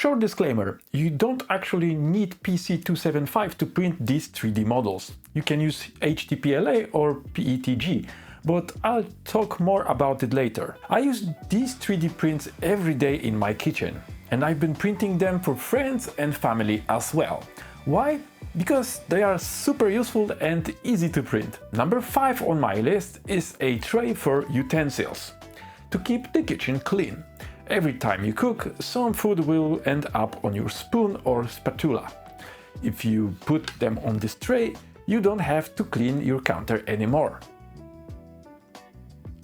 Short disclaimer, you don't actually need PC275 to print these 3D models. You can use HDPLA or PETG, but I'll talk more about it later. I use these 3D prints every day in my kitchen, and I've been printing them for friends and family as well. Why? Because they are super useful and easy to print. Number 5 on my list is a tray for utensils, to keep the kitchen clean. Every time you cook, some food will end up on your spoon or spatula. If you put them on this tray, you don't have to clean your counter anymore.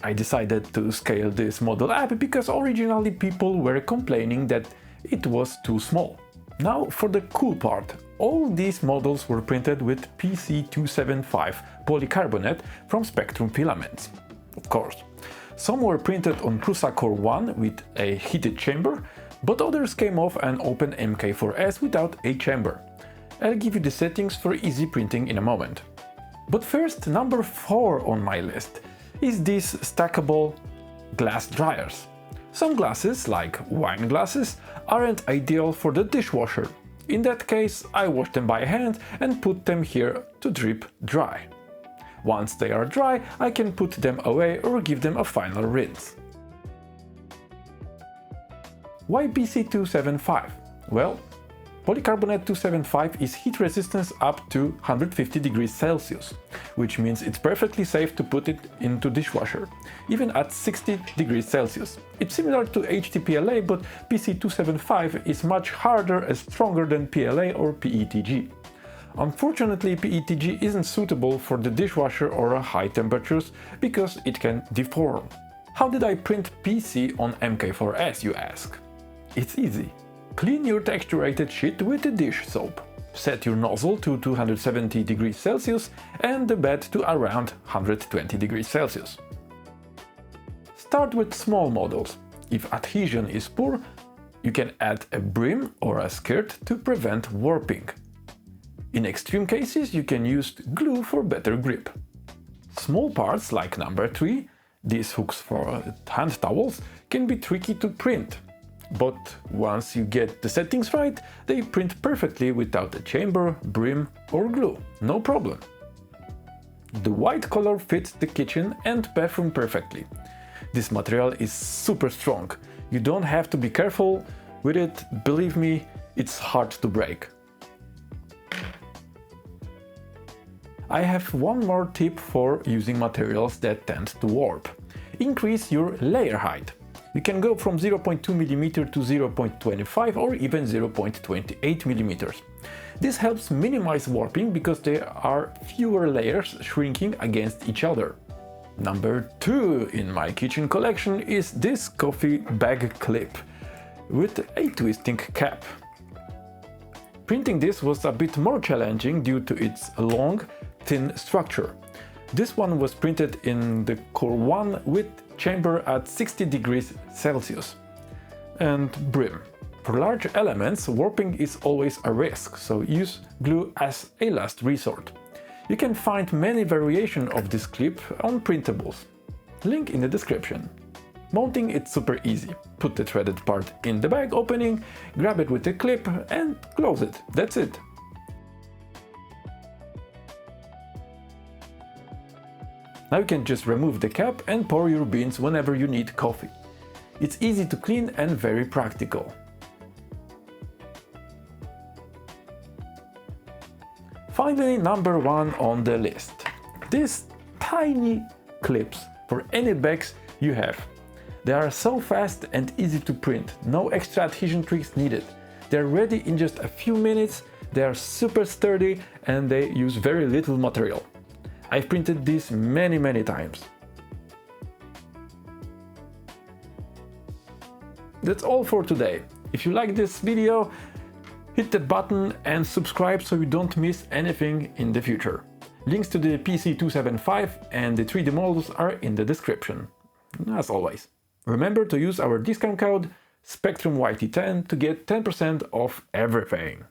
I decided to scale this model up because originally people were complaining that it was too small. Now for the cool part. All these models were printed with PC275 polycarbonate from Spectrum Filaments. Of course. Some were printed on Prusa Core 1 with a heated chamber, but others came off an open MK4S without a chamber. I'll give you the settings for easy printing in a moment. But first, number 4 on my list is these stackable glass dryers. Some glasses, like wine glasses, aren't ideal for the dishwasher. In that case, I wash them by hand and put them here to drip dry. Once they are dry, I can put them away or give them a final rinse. Why PC275? Well, Polycarbonate 275 is heat resistant up to 150 degrees Celsius, which means it's perfectly safe to put it into dishwasher, even at 60 degrees Celsius. It's similar to HDPLA, but PC275 is much harder and stronger than PLA or PETG. Unfortunately, PETG isn't suitable for the dishwasher or high temperatures because it can deform. How did I print PC on MK4S, you ask? It's easy. Clean your texturated sheet with a dish soap. Set your nozzle to 270 degrees Celsius and the bed to around 120 degrees Celsius. Start with small models. If adhesion is poor, you can add a brim or a skirt to prevent warping. In extreme cases, you can use glue for better grip. Small parts like number 3, these hooks for hand towels, can be tricky to print. But once you get the settings right, they print perfectly without a chamber, brim or glue. No problem. The white color fits the kitchen and bathroom perfectly. This material is super strong. You don't have to be careful with it, believe me, it's hard to break. I have one more tip for using materials that tend to warp. Increase your layer height. You can go from 0.2 mm to 0.25 or even 0.28 mm. This helps minimize warping because there are fewer layers shrinking against each other. Number 2 in my kitchen collection is this coffee bag clip with a twisting cap. Printing this was a bit more challenging due to its long, thin structure. This one was printed in the Core 1 with chamber at 60 degrees Celsius and brim. For large elements, warping is always a risk, so use glue as a last resort. You can find many variations of this clip on printables. Link in the description. Mounting it's super easy. Put the threaded part in the bag opening, grab it with a clip and close it. That's it. Now you can just remove the cap and pour your beans whenever you need coffee. It's easy to clean and very practical. Finally, number 1 on the list. These tiny clips for any bags you have. They are so fast and easy to print, no extra adhesion tricks needed. They're ready in just a few minutes, they are super sturdy and they use very little material. I've printed these many times. That's all for today. If you like this video, hit that button and subscribe so you don't miss anything in the future. Links to the PC275 and the 3D models are in the description, as always. Remember to use our discount code SPECTRUMYT10 to get 10% off everything.